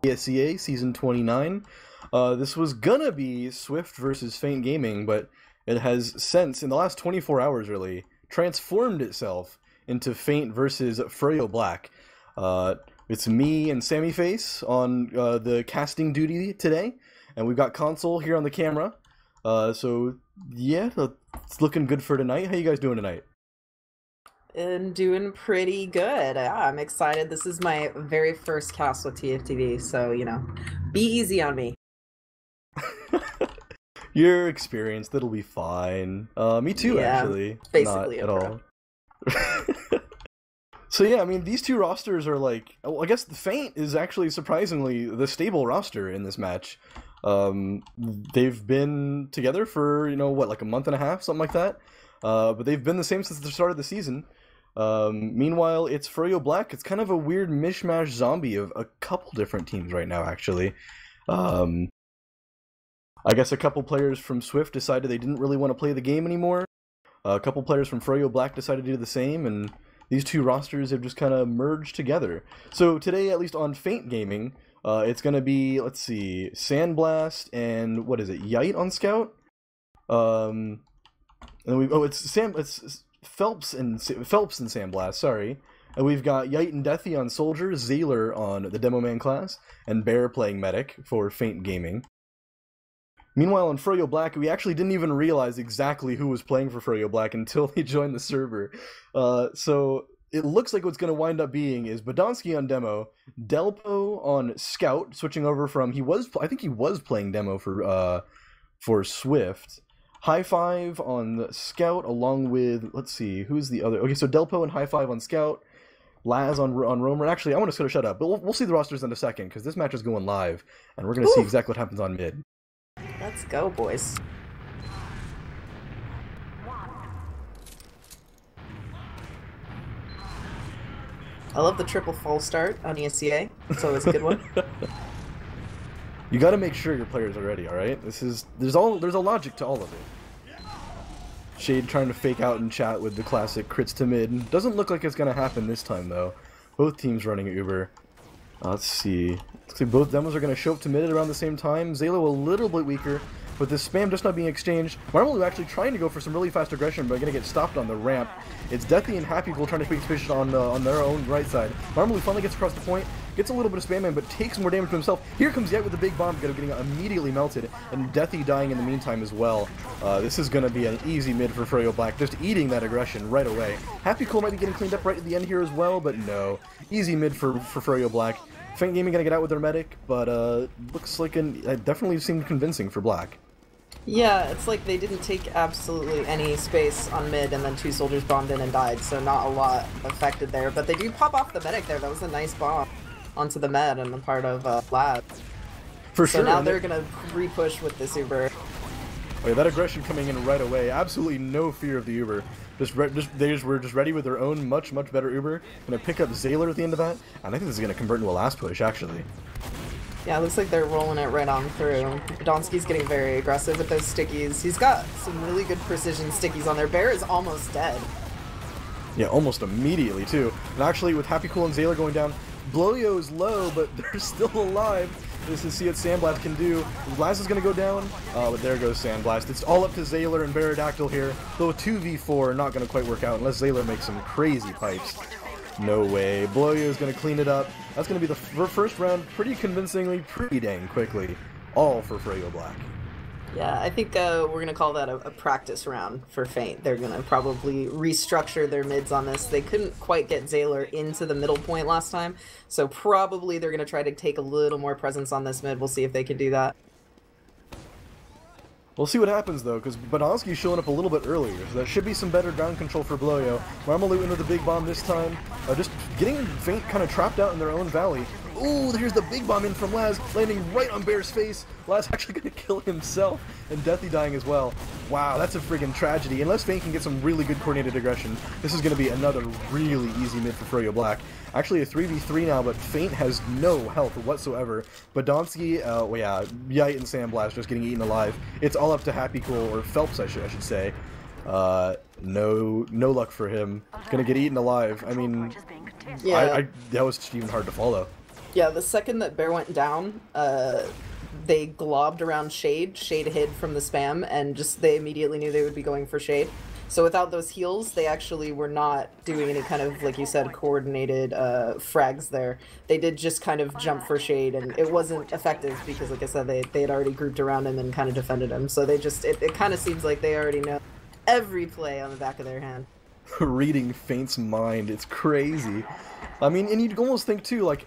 ESEA Season 29. This was gonna be Swift versus Feint Gaming, but it has since, in the last 24 hours really, transformed itself into Feint versus FROYOBLACK. It's me and Samiface on the casting duty today, and we've got Console here on the camera. So yeah, it's looking good for tonight. How you guys doing tonight? I'm doing pretty good. Yeah, I'm excited. This is my very first cast with TFTV, so, be easy on me. You're experienced, it'll be fine. Me too, Yeah, actually. basically Not a at pro. all. So yeah, I mean, these two rosters are like... Well, I guess the Feint is actually surprisingly the stable roster in this match. They've been together for, what, like a month and a half, something like that? But they've been the same since the start of the season. Meanwhile, it's FROYOBLACK. It's kind of a weird mishmash zombie of a couple different teams right now, actually. I guess a couple players from Swift decided they didn't really want to play the game anymore. A couple players from FROYOBLACK decided to do the same, and these two rosters have just kind of merged together. So today, at least on Feint Gaming, it's going to be, let's see, Sandblast and, what is it, Yite on Scout? And it's Phelps and Sandblast, sorry. And we've got Yite and Deathy on Soldier, Zayler on the Demo Man class, and Bear playing Medic for Feint Gaming. Meanwhile, on FROYOBLACK, we actually didn't even realize exactly who was playing for FROYOBLACK until they joined the server. So it looks like what's going to wind up being is Badonsky on Demo, Delpo on Scout, switching over from I think he was playing Demo for Swift. High Five on the Scout, along with, let's see, who's the other? Okay, so Delpo and High Five on Scout, Laz on Roamer. Actually, I want to sort of shut up, but we'll see the rosters in a second, because this match is going live, and we're going to see exactly what happens on mid. Let's go, boys. I love the triple false start on ESEA. It's always a good one. You got to make sure your players are ready, all right? There's a logic to all of it. Shade trying to fake out in chat with the classic crits to mid. Doesn't look like it's gonna happen this time though. Both teams running Uber. Let's see. Looks like both demos are gonna show up to mid at around the same time. Zalo a little bit weaker, but this spam just not being exchanged. Marmalu actually trying to go for some really fast aggression, but gonna get stopped on the ramp. It's Deathy and Happy Cool trying to take position on their own right side. Marmalu finally gets across the point, gets a little bit of spam in, but takes more damage to himself. Here comes Yet with the big bomb, getting immediately melted, and Deathy dying in the meantime as well. This is gonna be an easy mid for FROYOBLACK, just eating that aggression right away. Happy Cool might be getting cleaned up right at the end here as well, but no. Easy mid for FROYOBLACK. Feint Gaming gonna get out with their medic, but looks like it definitely seemed convincing for Black. Yeah, it's like they didn't take absolutely any space on mid, and then two soldiers bombed in and died, so not a lot affected there. But they do pop off the medic there. That was a nice bomb onto the med on the part of Lad. For sure. So now they're gonna re-push with this Uber. Okay, that aggression coming in right away. Absolutely no fear of the Uber. They were just ready with their own much better Uber. Gonna pick up Zayler at the end of that, and I think this is gonna convert into a last push actually. Yeah, it looks like they're rolling it right on through. Donsky's getting very aggressive with those stickies. He's got some really good precision stickies on there. Bear is almost dead. Yeah, almost immediately too. And actually, with Happy Cool and Zayler going down, Blowyo is low, but they're still alive. Just to see what Sandblast can do. Laz is going to go down, but there goes Sandblast. It's all up to Zayler and Baradactyl here. Though a 2v4 not going to quite work out unless Zayler makes some crazy pipes. No way. Blowyo is going to clean it up. That's going to be the first round pretty convincingly, pretty dang quickly. All for FROYOBLACK. Yeah, I think we're going to call that a practice round for Feint. They're going to probably restructure their mids on this. They couldn't quite get Zayler into the middle point last time, so probably they're going to try to take a little more presence on this mid. We'll see if they can do that. We'll see what happens though, because Badonsky's showing up a little bit earlier, so that should be some better ground control for Blowyo. Marmalu into the big bomb this time, just getting Feint kind of trapped out in their own valley. Ooh, here's the big bomb in from Laz, landing right on Bear's face. Laz actually going to kill himself, and Deathy dying as well. Wow, that's a friggin' tragedy. Unless Feint can get some really good coordinated aggression, this is going to be another really easy mid for FROYOBLACK. Actually a 3v3 now, but Feint has no health whatsoever. Badonsky, well, yeah, Yite and Sandblast just getting eaten alive. It's all up to Happy Cool, or Phelps I should say. No luck for him. Gonna get eaten alive. I mean, Yeah. that was just even hard to follow. Yeah, the second that Bear went down, they globbed around Shade. Shade hid from the spam, and just they immediately knew they would be going for Shade. So without those heals, they actually were not doing any kind of, like you said, coordinated frags there. They did just kind of jump for Shade, and it wasn't effective because, like I said, they had already grouped around him and kind of defended him. So they just, it kind of seems like they already know every play on the back of their hand. Reading Feint's mind, it's crazy. I mean, and you'd almost think too, like,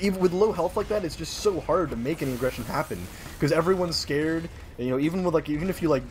even with low health like that, it's just so hard to make any aggression happen because everyone's scared. And, you know, even if you like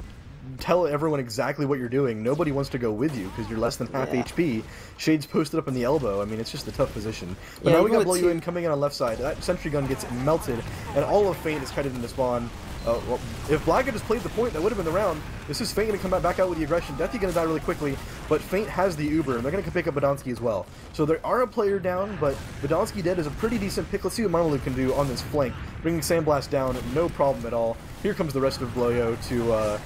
tell everyone exactly what you're doing, nobody wants to go with you because you're less than half HP. Shade's posted up in the elbow. I mean, it's just a tough position. But now we got Blow You In coming in on left side. That sentry gun gets melted, and all of Feint is kited into spawn. Well, if Black had just played the point, that would have been the round. This is Feint going to come back out with the aggression. Deathy going to die really quickly, but Feint has the Uber, and they're going to pick up Badonsky as well. So there are a player down, but Badonsky dead is a pretty decent pick. Let's see what Marmalou can do on this flank. Bringing Sandblast down, no problem at all. Here comes the rest of Bloyo to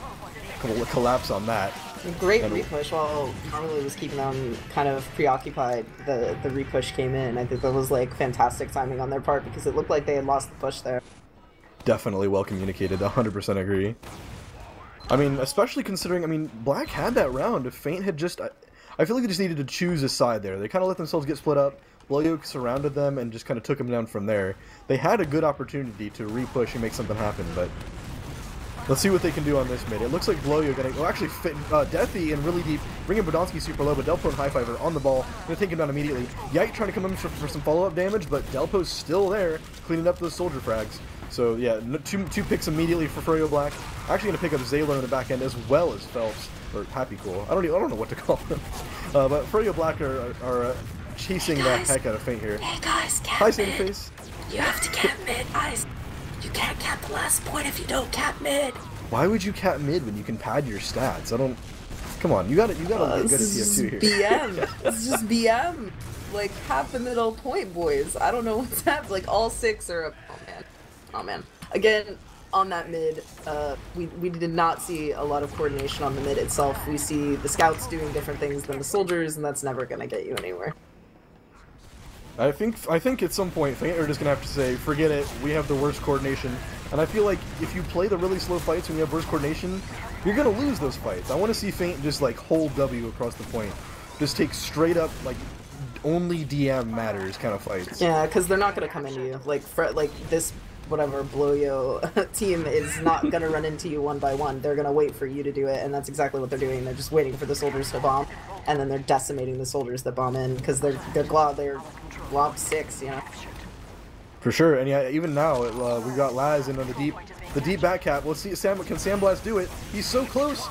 collapse on that. Great repush while Marmalou was keeping them kind of preoccupied. The repush came in. I think that was like fantastic timing on their part because it looked like they had lost the push there. Definitely well communicated, 100% agree. I mean, especially considering, I mean, Black had that round. If Feint had just, I feel like they just needed to choose a side there. They kind of let themselves get split up. Bloyo surrounded them and just kind of took them down from there. They had a good opportunity to repush and make something happen, but let's see what they can do on this mid. It looks like Bloyo getting, oh, actually fit Deathy in really deep, bringing Badonsky super low, but Delpo and High Fiver on the ball, gonna take him down immediately. Yike trying to come in for some follow-up damage, but Delpo's still there, cleaning up those soldier frags. So yeah, two picks immediately for FROYOBLACK. Actually gonna pick up Zaylor in the back end as well as Phelps, or Happy Cool. I don't know what to call them. But FROYOBLACK are chasing the heck out of Feint here. Hey guys, cap Hi, mid. Samiface. You have to cap mid, guys. You can't cap the last point if you don't cap mid. Why would you cap mid when you can pad your stats? I don't. Come on, you gotta get good at TF2 here. BM. It's just BM. Like half the middle point, boys. I don't know what's happening. Like all six are up. Oh man. Oh man. Again, on that mid, we did not see a lot of coordination on the mid itself. We see the scouts doing different things than the soldiers, and that's never gonna get you anywhere. I think at some point Feint are just gonna have to say, forget it, we have the worst coordination. And I feel like if you play the really slow fights when you have worse coordination, you're gonna lose those fights. I want to see Feint just like hold W across the point, just take straight up like only DM matters kind of fights. Yeah, because they're not gonna come into you like this. Whatever Bloyo team is not gonna run into you one by one. They're gonna wait for you to do it, and that's exactly what they're doing. They're just waiting for the soldiers to bomb, and then they're decimating the soldiers that bomb in because they're glob 6, you know. For sure, and yeah, even now we got Laz in on the deep back cap. Let's see, can Sandblast do it? He's so close.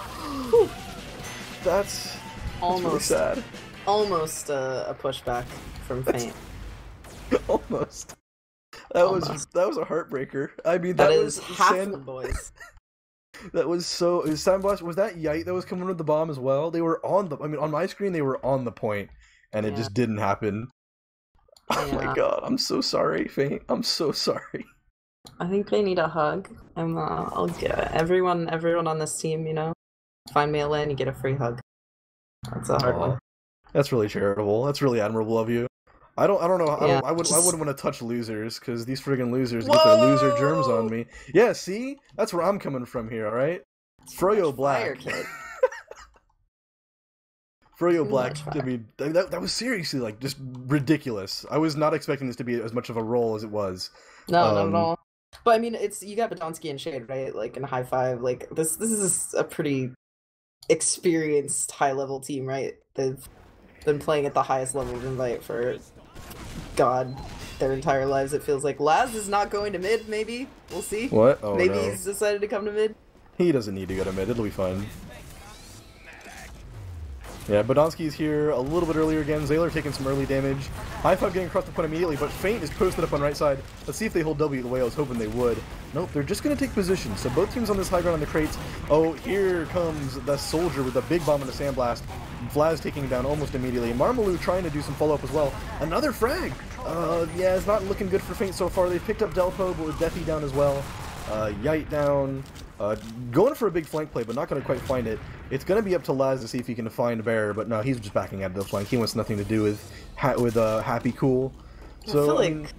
That's almost really sad. Almost a pushback from Feint. Almost. That was a heartbreaker. I mean, that was half the boys. That was so. Sandblast, was that Yite that was coming with the bomb as well? They were on the. I mean, on my screen they were on the point, and it just didn't happen. Oh my god, I'm so sorry, Feint. I'm so sorry. I think they need a hug. I'll get everyone on this team. You know, find me a lane, you get a free hug. That's a hard one. That's really charitable. That's really admirable of you. I don't know. I wouldn't want to touch losers because these friggin' losers get their loser germs on me. Yeah, see, that's where I'm coming from here. All right, FROYOBLACK. FROYOBLACK. I mean, that was seriously like just ridiculous. I was not expecting this to be as much of a roll as it was. No, not at all. But I mean, you got Badonsky and Shade, right? Like in High Five. Like this is a pretty experienced high level team, right? They've been playing at the highest level of Invite for their entire lives. It feels like Laz is not going to mid. Maybe we'll see. What? Oh, maybe he's decided to come to mid. He doesn't need to go to mid. It'll be fine. Yeah, Badonsky's here a little bit earlier again. Zaylor taking some early damage. High Five getting across the point immediately, but Feint is posted up on right side. Let's see if they hold W the way I was hoping they would. Nope, they're just going to take position. So both teams on this high ground on the crates. Oh, here comes the soldier with a big bomb and a sandblast. Vlaz taking him down almost immediately. Marmalou trying to do some follow-up as well. Another frag! Yeah, it's not looking good for Feint so far. They've picked up Delpo, but with Deathy down as well. Yite down. Going for a big flank play, but not going to quite find it. It's going to be up to Laz to see if he can find Bear, but no, he's just backing out of the flank. He wants nothing to do with Happy Cool. So, I feel like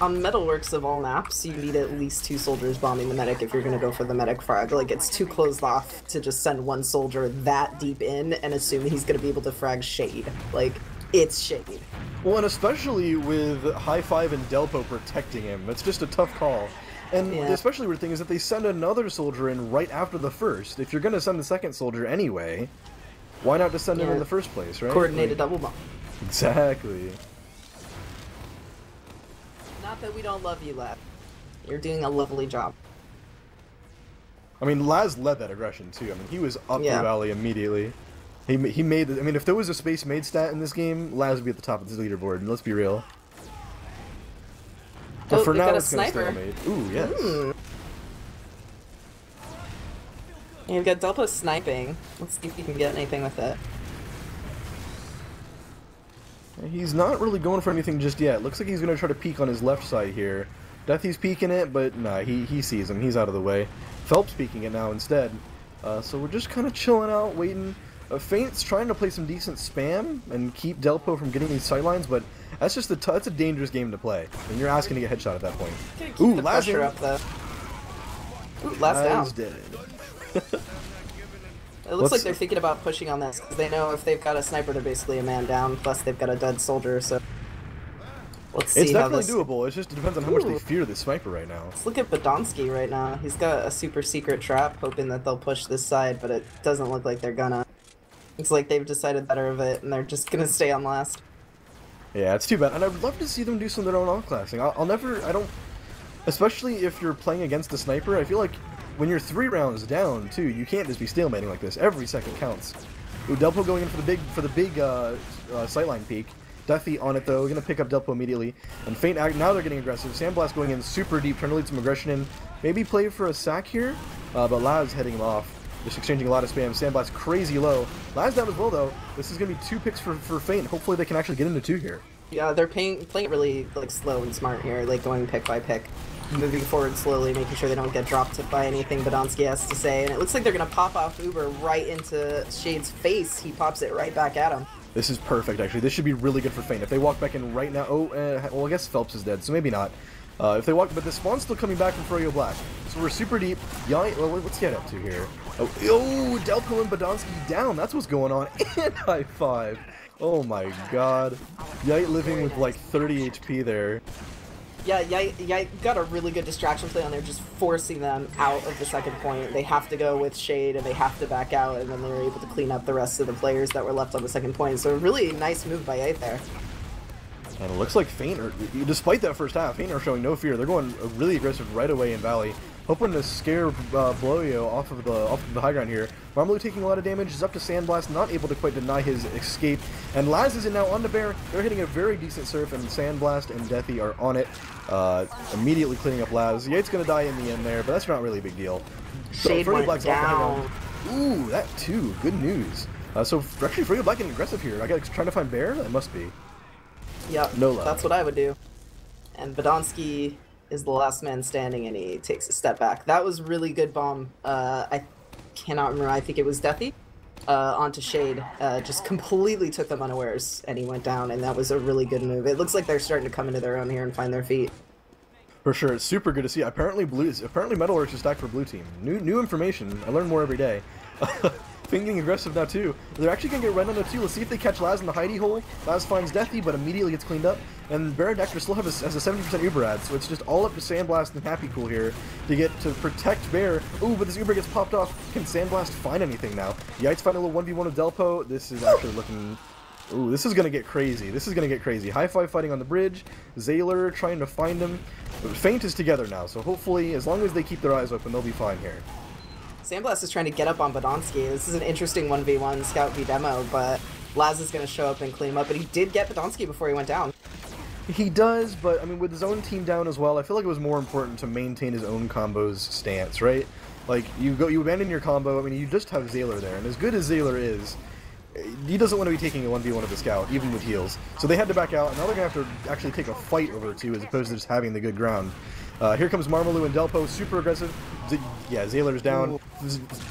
on Metalworks of all maps, you need at least 2 soldiers bombing the medic if you're gonna go for the medic frag. Like, it's too closed off to just send 1 soldier that deep in and assume he's gonna be able to frag Shade. Like, it's Shade. well, and especially with High Five and Delpo protecting him, it's just a tough call. And the especially weird thing is that they send another soldier in right after the first. If you're gonna send the second soldier anyway, why not just send him in the first place, right? Coordinated double bomb. Exactly. Not that we don't love you, Lab. You're doing a lovely job. I mean, Laz led that aggression too. I mean, he was up the valley immediately. He made. I mean, if there was a space made stat in this game, Laz would be at the top of the leaderboard. And let's be real. But for now, it's gonna stalemate. Ooh, yes. Yeah, you've got Delpo sniping. Let's see if you can get anything with it. He's not really going for anything just yet. Looks like he's going to try to peek on his left side here. Deathy's peeking it, but nah, he sees him. He's out of the way. Phelps peeking it now instead. So we're just kind of chilling out, waiting. Feint's trying to play some decent spam and keep Delpo from getting these sidelines, but that's just that's a dangerous game to play. And you're asking to get headshot at that point. Ooh, last up though. Ooh, last down. Dead. It looks like they're thinking about pushing on this, because they know if they've got a sniper, they're basically a man down, plus they've got a dead soldier, so... Let's see. It's definitely doable, it just depends on how much they fear the sniper right now. Let's look at Badonsky right now. He's got a super secret trap, hoping that they'll push this side, but it doesn't look like they're gonna. Looks like they've decided better of it, and they're just gonna stay on last. Yeah, it's too bad, and I'd love to see them do some of their own outclassing. I don't... Especially if you're playing against the sniper, I feel like when you're 3 rounds down, too, you can't just be stalemating like this. Every second counts. Ooh, Delpo going in for the big sightline peek. Deathy on it though, gonna pick up Delpo immediately. And Feint now they're getting aggressive. Sandblast going in super deep, trying to lead some aggression in. Maybe play for a sack here, but Laz heading him off. Just exchanging a lot of spam. Sandblast crazy low. Laz down as well though. This is gonna be 2 picks for Feint. Hopefully they can actually get into 2 here. Yeah, they're playing really like slow and smart here, like going pick by pick. Moving forward slowly, making sure they don't get dropped by anything Badonsky has to say. And it looks like they're going to pop off Uber right into Shade's face. He pops it right back at him. This is perfect, actually. This should be really good for Feint. If they walk back in right now... Oh, well, I guess Phelps is dead, so maybe not. If they walk... But the spawn's still coming back from FROYOBLACK. So we're super deep. Well, what's he get up to here? Oh, Delpo and Badonsky down. That's what's going on. And high five. Oh my god. Yite living with like 30 HP there. Yeah, Yite got a really good distraction play on there, just forcing them out of the second point. They have to go with Shade, and they have to back out, and then they were able to clean up the rest of the players that were left on the second point. So a really nice move by Yite there. And it looks like Feint, despite that first half, Feint are showing no fear. They're going really aggressive right away in Valley, hoping to scare Bloyo off of the high ground here. Marmalou taking a lot of damage, is up to Sandblast, not able to quite deny his escape. And Laz is in now on the bear. They're hitting a very decent surf, and Sandblast and Deathy are on it, immediately cleaning up Laz. Yate's gonna die in the end there, but that's not really a big deal. Shade went down. Ooh, that too. Good news. So actually, FROYOBLACK getting aggressive here. I got trying to find bear. That must be. Yep, no love. That's what I would do. And Badonsky is the last man standing, and he takes a step back. That was really good bomb. I cannot remember. I think it was Deathy onto Shade. Just completely took them unawares, and he went down, and that was a really good move. It looks like they're starting to come into their own here and find their feet. For sure, it's super good to see. Apparently Metalworks is stacked for blue team. New information. I learn more every day. Getting aggressive now too. They're actually gonna get right on the 2. Let's see if they catch Laz in the hidey hole. Laz finds Deathy, but immediately gets cleaned up. And Baradexter still has a 70% Uber ad, so it's just all up to Sandblast and Happy Cool here to get to protect Bear. Ooh, but this Uber gets popped off. Can Sandblast find anything now? Yite's finding a little 1v1 with Delpo. This is actually looking... Ooh, this is gonna get crazy. This is gonna get crazy. High Five fighting on the bridge. Zayler trying to find him. Feint is together now, so hopefully, as long as they keep their eyes open, they'll be fine here. Sandblast is trying to get up on Badonsky. This is an interesting 1v1 Scout v Demo, but Laz is going to show up and clean him up, but he did get Badonsky before he went down. He does, but I mean, with his own team down as well, I feel like it was more important to maintain his own combo's stance, right? Like, you abandon your combo, I mean, you just have Zayler there, and as good as Zayler is, he doesn't want to be taking a 1v1 of the Scout, even with heals. So they had to back out, and now they're going to have to actually take a fight over the 2 as opposed to just having the good ground. Here comes Marmalou and Delpo, super aggressive. Yeah, Zayler's down.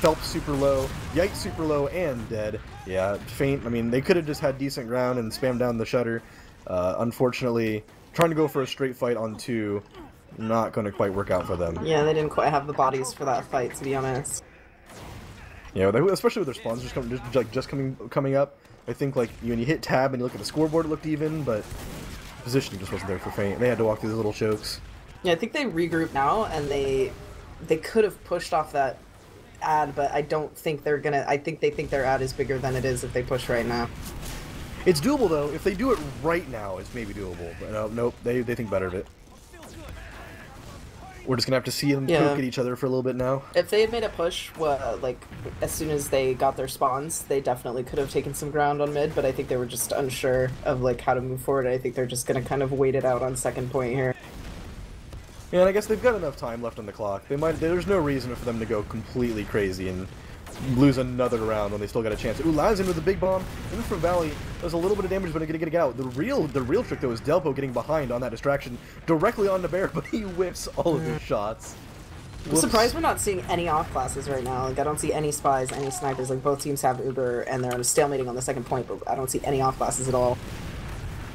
Phelps super low. Yite super low and dead. Yeah, Feint. I mean, they could have just had decent ground and spammed down the shutter. Unfortunately, Trying to go for a straight fight on 2, not going to quite work out for them. Yeah, they didn't quite have the bodies for that fight, to be honest. Yeah, especially with their spawns just coming up. I think like when you hit tab and you look at the scoreboard, it looked even, but positioning just wasn't there for Feint. They had to walk through these little chokes. Yeah, I think they regroup now, and they could have pushed off that ad, but I don't think they're gonna. I think they think their ad is bigger than it is if they push right now. It's doable though. If they do it right now, it's maybe doable. But nope, they think better of it. We're just gonna have to see them poke at each other for a little bit now. If they had made a push, like as soon as they got their spawns, they definitely could have taken some ground on mid. But I think they were just unsure of like how to move forward. I think they're just gonna kind of wait it out on second point here. Yeah, and I guess they've got enough time left on the clock. There's no reason for them to go completely crazy and lose another round when they still got a chance. Ooh, lands in with a big bomb. In from Valley, does a little bit of damage, but gonna get out. The real trick though is Delpo getting behind on that distraction directly on the bear, but he whiffs all of his shots. I'm surprised we're not seeing any off classes right now. Like I don't see any spies, any snipers. Like both teams have Uber and they're stalemating on the second point, but I don't see any off classes at all.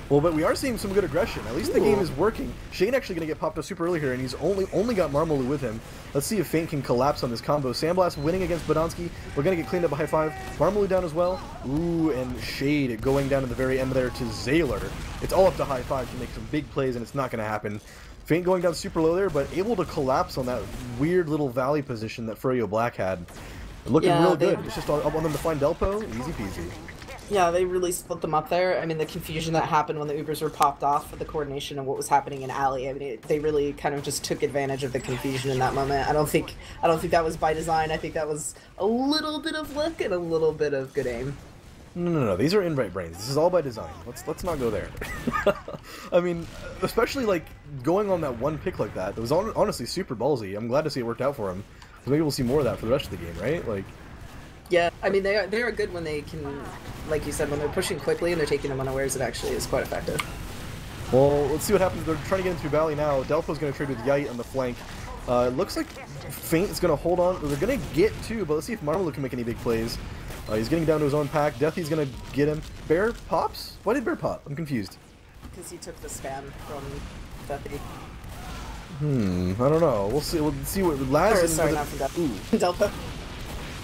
Well, but we are seeing some good aggression. At least the game is working. Shane actually going to get popped up super early here, and he's only got Marmalu with him. Let's see if Feint can collapse on this combo. Sandblast winning against Badonsky. We're going to get cleaned up by high five. Marmalu down as well. Ooh, and Shade going down to the very end there to Zaylor. It's all up to high five to make some big plays, and it's not going to happen. Feint going down super low there, but able to collapse on that weird little valley position that FROYOBLACK had. Looking real good. It's just up on them to find Delpo. Easy peasy. Yeah, they really split them up there. I mean, the confusion that happened when the Ubers were popped off for the coordination of what was happening in Alley. I mean, they really kind of just took advantage of the confusion in that moment. I don't think that was by design. I think that was a little bit of luck and a little bit of good aim. No. These are in-right brains. This is all by design. Let's not go there. I mean, especially like going on that one pick like that. It was honestly super ballsy. I'm glad to see it worked out for him. So maybe we'll see more of that for the rest of the game, right? Like. Yeah, I mean, they are good when they can, like you said, when they're pushing quickly and they're taking them unawares, it actually is quite effective. Well, let's see what happens. They're trying to get into Valley now. Delpo's going to trade with Yite on the flank. It looks like Feint is going to hold on. They're going to get 2, but let's see if Marmalu can make any big plays. He's getting down to his own pack. Deathy's going to get him. Bear pops? Why did Bear pop? I'm confused. Because he took the spam from Deathy. I don't know. We'll see. We'll see what Laz. Sorry, not from Deathy. Delpo.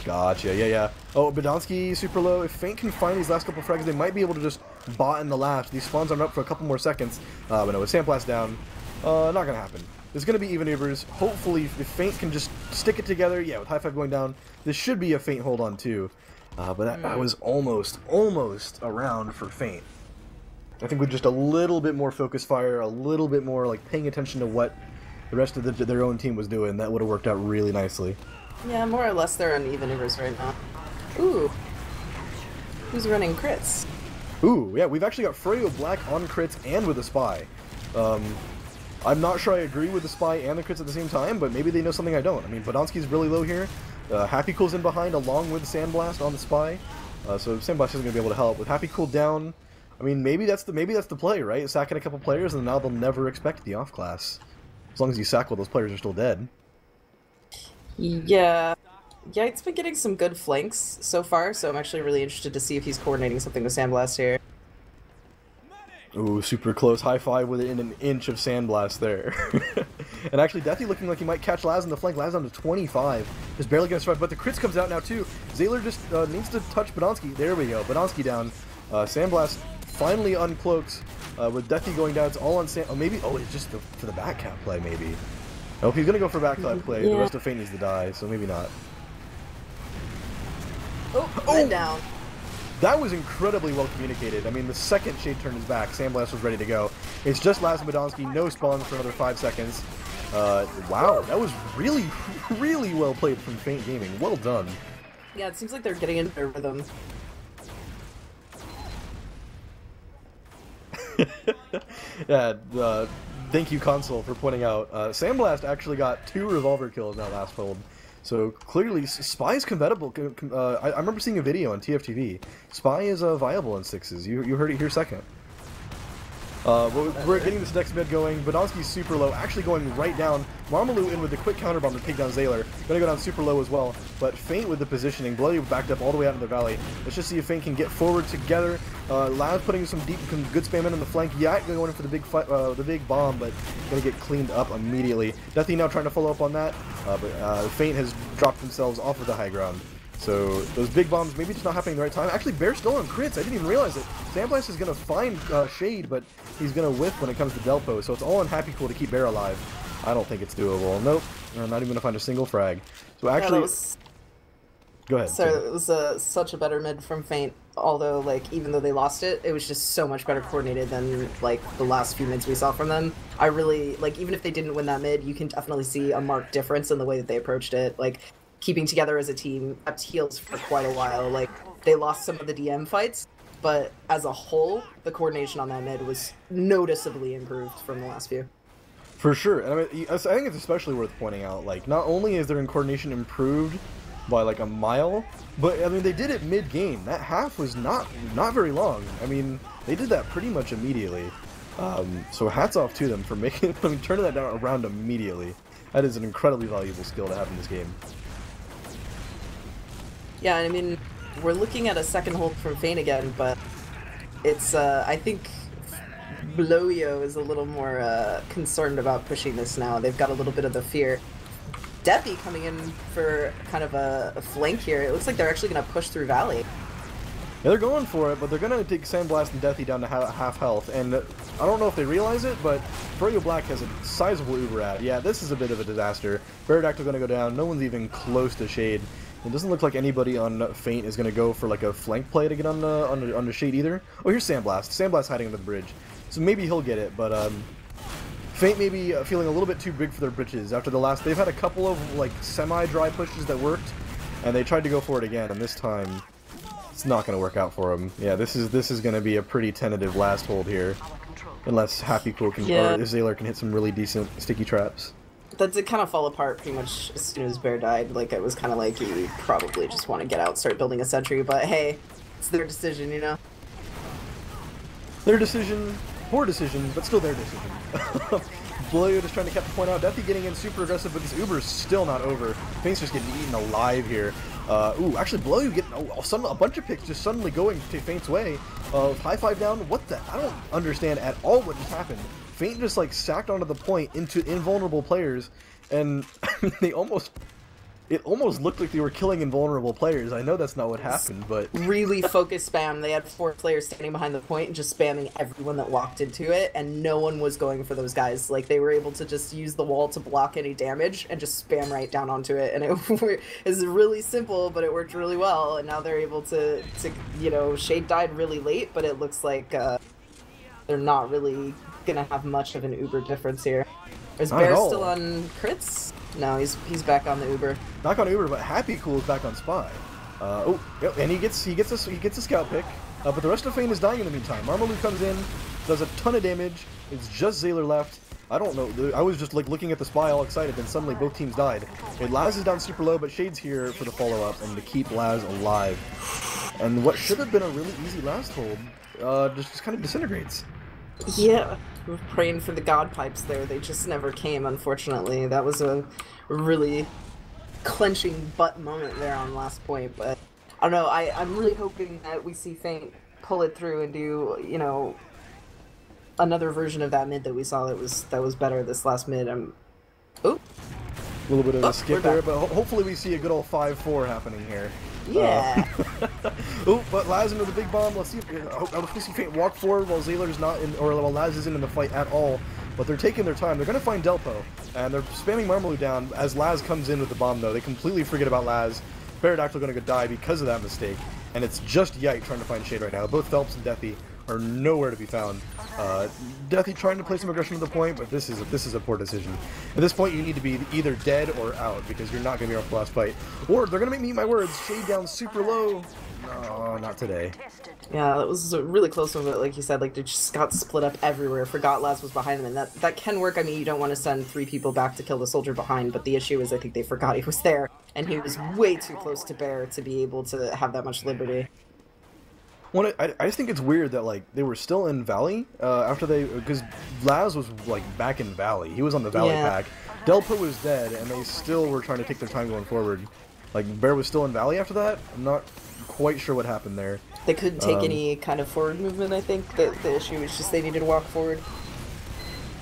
Gotcha, yeah. Oh, Badonsky super low. If Feint can find these last couple frags, they might be able to just bot in the last. These spawns aren't up for a couple more seconds. But no, with Sandblast down, not gonna happen. There's gonna be even Ubers. Hopefully, if Feint can just stick it together, yeah, with high five going down, this should be a Feint hold on too. But that was almost around for Feint. I think with just a little bit more focus fire, a little bit more like paying attention to what the rest of their own team was doing, that would have worked out really nicely. Yeah, more or less they're uneven Ubers right now. Ooh. Who's running crits? Ooh, yeah, we've actually got FROYOBLACK on crits and with a spy. I'm not sure I agree with the spy and the crits at the same time, but maybe they know something I don't. I mean, Badonsky's really low here. Happy Cool's in behind along with Sandblast on the spy. So Sandblast isn't going to be able to help. With Happy Cool down, I mean, maybe that's the play, right? Sacking a couple players and now they'll never expect the off class. As long as you sack while those players are still dead. Yeah. Yeah, it's been getting some good flanks so far, so I'm actually really interested to see if he's coordinating something with Sandblast here. Ooh, super close. High five within an inch of Sandblast there. And actually, Deathy looking like he might catch Laz in the flank. Laz down to 25. Just barely going to survive, but the crits comes out now too. Zaylor just needs to touch Badonsky. There we go. Badonsky down. Sandblast finally uncloaks with Deathy going down. It's all on Sand. Oh, maybe. Oh, it's just for the back cap play, maybe. Nope, he's going to go for back cap play. The rest of Feint needs to die, so maybe not. Oh, down. That was incredibly well communicated. I mean, the second Shade turned his back, Sandblast was ready to go. It's just Laz and Badonsky, no spawns for another 5 seconds. Wow, that was really, really well played from Feint Gaming. Well done. Yeah, it seems like they're getting into their rhythm. Yeah, thank you, Console, for pointing out. Sandblast actually got 2 revolver kills in that last hold. So clearly, Spy is compatible. I remember seeing a video on TFTV. Spy is viable in 6s. You heard it here second. We're getting this next mid going. Badonsky's super low, actually going right down. Marmalou in with the quick counter bomb to take down Zayler. Gonna go down super low as well, but Feint with the positioning. Bloody backed up all the way out in the valley. Let's just see if Feint can get forward together. Laz putting some good spam in on the flank. Yeah, going in for the big bomb, but gonna get cleaned up immediately. Deathy now trying to follow up on that, but Feint has dropped themselves off of the high ground. So those big bombs maybe just not happening at the right time. Actually, Bear's still on crits. I didn't even realize it. Sandblast is going to find Shade, but he's going to whiff when it comes to Delpo. So it's all on Happy Cool to keep Bear alive. I don't think it's doable. Nope. Not even going to find a single frag. So actually... Go ahead. So it was such a better mid from Feint. Although, like, even though they lost it, it was just so much better coordinated than, like, the last few mids we saw from them. I really, like, even if they didn't win that mid, you can definitely see a marked difference in the way that they approached it. Like, keeping together as a team, kept heals for quite a while. Like, they lost some of the DM fights, but as a whole, the coordination on that mid was noticeably improved from the last few. For sure. And I mean, I think it's especially worth pointing out, like, not only is their coordination improved by, like, a mile, but, I mean, they did it mid-game. That half was not very long. I mean, they did that pretty much immediately. So hats off to them for making, I mean, turning that down around immediately. That is an incredibly valuable skill to have in this game. Yeah, I mean, we're looking at a second hold from Feint again, but it's, I think Bloyo is a little more concerned about pushing this now. They've got a little bit of the fear. Deathy coming in for kind of a flank here. It looks like they're actually going to push through Valley. Yeah, they're going for it, but they're going to take Sandblast and Deathy down to half health. And I don't know if they realize it, but FROYOBLACK has a sizable Uber ad. Yeah, this is a bit of a disaster. Baradactyl going to go down. No one's even close to Shade. It doesn't look like anybody on Feint is going to go for like a flank play to get on the Shade either. Oh, here's Sandblast. Sandblast hiding under the bridge. So maybe he'll get it, but Feint may be feeling a little bit too big for their britches after the last. They've had a couple of like semi-dry pushes that worked, and they tried to go for it again, and this time it's not going to work out for them. Yeah, this is going to be a pretty tentative last hold here, unless Happy Cool can or Zayler can hit some really decent sticky traps. That did kind of fall apart pretty much as soon as Bear died. Like, it was kind of like you probably just want to get out, start building a sentry, but hey, it's their decision, you know? Their decision, poor decision, but still their decision. Bloyo just trying to keep the point out. Deathy getting in super aggressive, but this Uber is still not over. Feint's just getting eaten alive here. Ooh, actually Bloyo getting a bunch of picks just suddenly going to Feint's way. High five down. What the? I don't understand at all what just happened. Feint just like sacked onto the point into invulnerable players, and I mean, it almost looked like they were killing invulnerable players. I know that's not what happened, but really focused spam. They had 4 players standing behind the point and just spamming everyone that walked into it, and no one was going for those guys. Like, they were able to just use the wall to block any damage and just spam right down onto it, and it is really simple, but it worked really well. And now they're able to you know, Shade died really late, but it looks like they're not really gonna have much of an Uber difference here. Is Bear still on crits? No, he's back on the Uber. Back on Uber, but Happy Cool is back on Spy. Oh, yep, and he gets a scout pick. But the rest of Feint is dying in the meantime. Marmalou comes in, does a ton of damage. It's just Zayler left. I don't know. I was just like looking at the Spy all excited, then suddenly both teams died. And Laz is down super low, but Shade's here for the follow-up and to keep Laz alive. And what should have been a really easy last hold just kind of disintegrates. Yeah, we're praying for the god pipes there. They just never came, unfortunately. That was a really clenching butt moment there on last point, but I don't know. I'm really hoping that we see Feint pull it through and do, you know, another version of that mid that we saw that was better this last mid. Oop. A little bit of a skip there, but hopefully we see a good old 5-4 happening here. Yeah. Oh, but Laz into the big bomb. Let's see if we see Feint walk forward while Zayler's not in, or while Laz isn't in the fight at all. But they're taking their time. They're going to find Delpo, and they're spamming Marmalou down as Laz comes in with the bomb, though. They completely forget about Laz. Baradactyl going to go die because of that mistake, and it's just Yike trying to find Shade right now. Both Phelps and Deathy are nowhere to be found. Deathy trying to play some aggression to the point, but this is a poor decision. At this point, you need to be either dead or out because you're not going to be around for the last fight. Or they're going to make me eat my words. Shade down super low. No, not today. Yeah, that was a really close one, but like you said, like they just got split up everywhere. Forgot Laz was behind them, and that can work. I mean, you don't want to send 3 people back to kill the soldier behind, but the issue is I think they forgot he was there, and he was way too close to Bear to be able to have that much liberty. I just think it's weird that like they were still in Valley after because Laz was like back in Valley. He was on the Valley pack. Delpo was dead, and they still were trying to take their time going forward. Like Bear was still in Valley after that. I'm not quite sure what happened there. They couldn't take any kind of forward movement. I think the issue was just they needed to walk forward.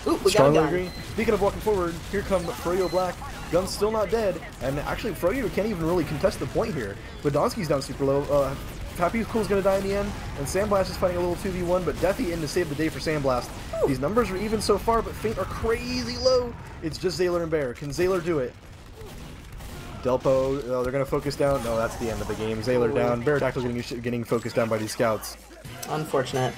Ooh, we got a gun. Agree. Speaking of walking forward, here come FROYOBLACK. Gun's still not dead, and actually Froyo can't even really contest the point here. But Donski's down super low. Happy Cool's gonna die in the end, and Sandblast is fighting a little 2v1, but Deathy in to save the day for Sandblast. Ooh. These numbers are even so far, but Feint are crazy low. It's just Zaylor and Bear. Can Zaylor do it? Delpo, they're gonna focus down. No, that's the end of the game. Zaylor down. Beardactyl's getting focused down by these scouts. Unfortunate.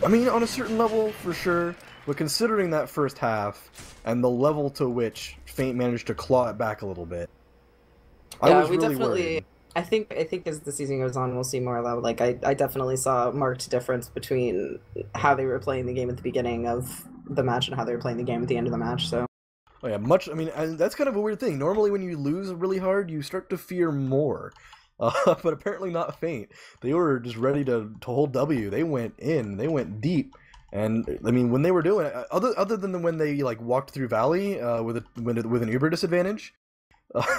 I mean, on a certain level, for sure, but considering that first half and the level to which Feint managed to claw it back a little bit, I was really worried. I think as the season goes on, we'll see more of that. Like, I definitely saw a marked difference between how they were playing the game at the beginning of the match and how they were playing the game at the end of the match, so... Oh yeah, I mean, and that's kind of a weird thing. Normally when you lose really hard, you start to fear more. But apparently not Feint. They were just ready to hold W. They went in. They went deep. And, I mean, when they were doing it, other than when they, like, walked through Valley with an Uber disadvantage,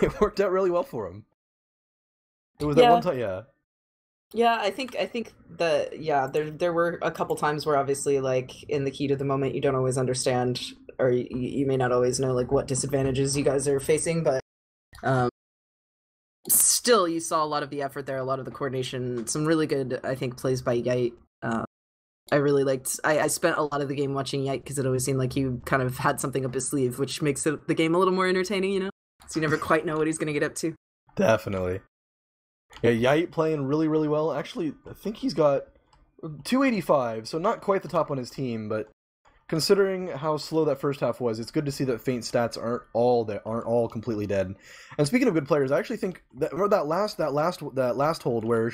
it worked out really well for them. It was that one time, Yeah, I think that there were a couple times where obviously like in the heat of the moment you don't always understand, or you may not always know like what disadvantages you guys are facing, but still you saw a lot of the effort there, a lot of the coordination, some really good I think plays by Yite. I really liked. I spent a lot of the game watching Yite because it always seemed like he kind of had something up his sleeve, which makes the game a little more entertaining, you know. So you never quite know what he's gonna get up to. Definitely. Yeah, Yite playing really, really well. Actually, I think he's got 285, so not quite the top on his team, but considering how slow that first half was, it's good to see that Feint stats aren't all completely dead. And speaking of good players, I actually think that last hold where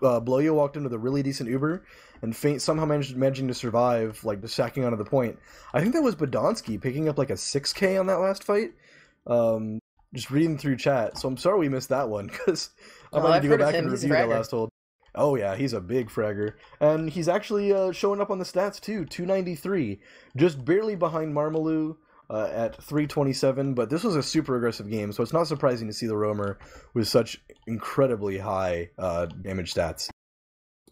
Bloyo walked into the really decent Uber and Feint somehow managing to survive, like the sacking onto the point. I think that was Badonsky picking up like a 6K on that last fight. Just reading through chat, so I'm sorry we missed that one, because I might need to go back and review that last hold. Oh yeah, he's a big fragger. And he's actually showing up on the stats too, 293. Just barely behind Marmalou at 327, but this was a super aggressive game, so it's not surprising to see the roamer with such incredibly high damage stats.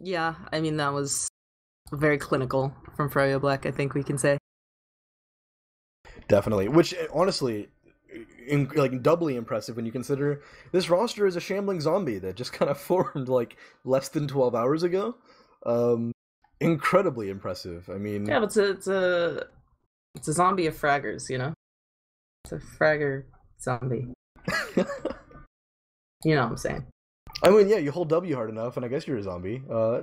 Yeah, I mean, that was very clinical from FROYOBLACK, I think we can say. Definitely, which honestly... like doubly impressive when you consider this roster is a shambling zombie that just kind of formed like less than 12 hours ago. Incredibly impressive. I mean, yeah, but it's a zombie of fraggers, you know. It's a fragger zombie. You know what I'm saying? I mean, yeah, you hold W hard enough, and I guess you're a zombie. Yeah,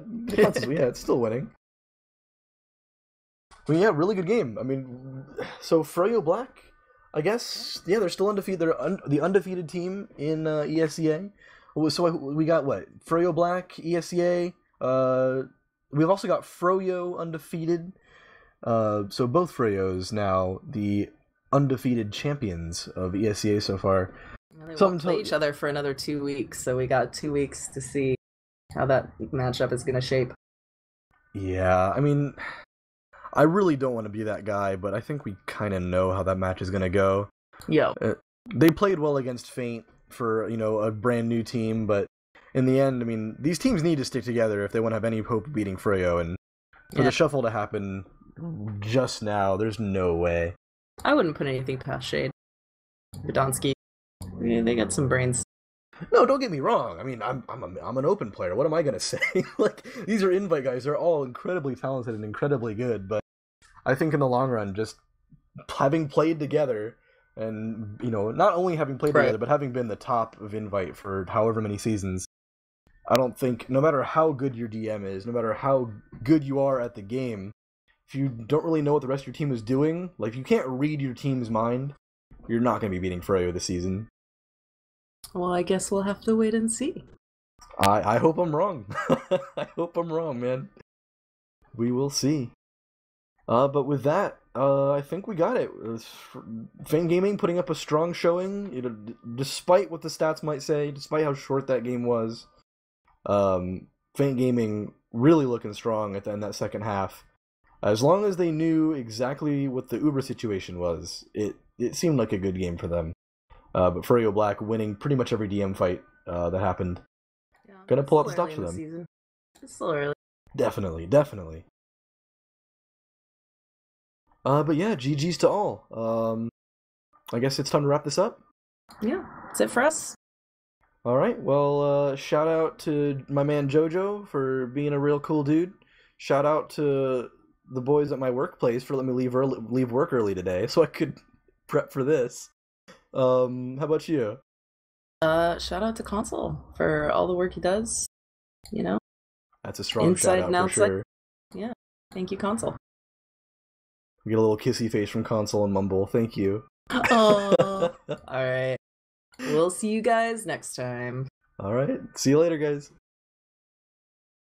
it's still winning. I mean, yeah, really good game. I mean, so FROYOBLACK, I guess, yeah, they're still undefeated. They're the undefeated team in ESEA. So we got what? FROYOBLACK, ESEA. We've also got Froyo undefeated. So both Froyos now the undefeated champions of ESEA so far. Well, they won't play each other for another 2 weeks, so we got 2 weeks to see how that matchup is going to shape. Yeah, I mean... I really don't want to be that guy, but I think we kind of know how that match is going to go. Yeah. They played well against Feint for, you know, a brand new team, but in the end, I mean, these teams need to stick together if they want to have any hope of beating Froyo, and for the shuffle to happen just now, there's no way. I wouldn't put anything past Shade. Badonsky. They got some brains. No, don't get me wrong. I mean, I'm an open player. What am I gonna say? Like, these are invite guys. They're all incredibly talented and incredibly good. But I think in the long run, just having played together, and you know, not only having played together, but having been the top of invite for however many seasons, I don't think, no matter how good your DM is, no matter how good you are at the game, if you don't really know what the rest of your team is doing, like if you can't read your team's mind, you're not gonna be beating Froyo this season. Well, I guess we'll have to wait and see. I hope I'm wrong. I hope I'm wrong, man. We will see. But with that, I think we got it. Feint Gaming putting up a strong showing, you know, despite what the stats might say, despite how short that game was. Faint Gaming really looking strong at the end of that second half. As long as they knew exactly what the Uber situation was, it seemed like a good game for them. But FROYOBLACK winning pretty much every DM fight that happened. Yeah, Gonna pull out the still stops early for in the them. season. It's still early. Definitely, definitely. But yeah, GG's to all. I guess it's time to wrap this up. Yeah, that's it for us. All right. Well, shout out to my man Jojo for being a real cool dude. Shout out to the boys at my workplace for letting me leave work early today so I could prep for this. How about you? Shout out to Console for all the work he does. You know, That's a strong inside shout and out for outside. sure. Yeah, thank you, Console. We get a little kissy face from Console and Mumble. Thank you. Oh, all right. We'll see you guys next time. All right. See you later, guys.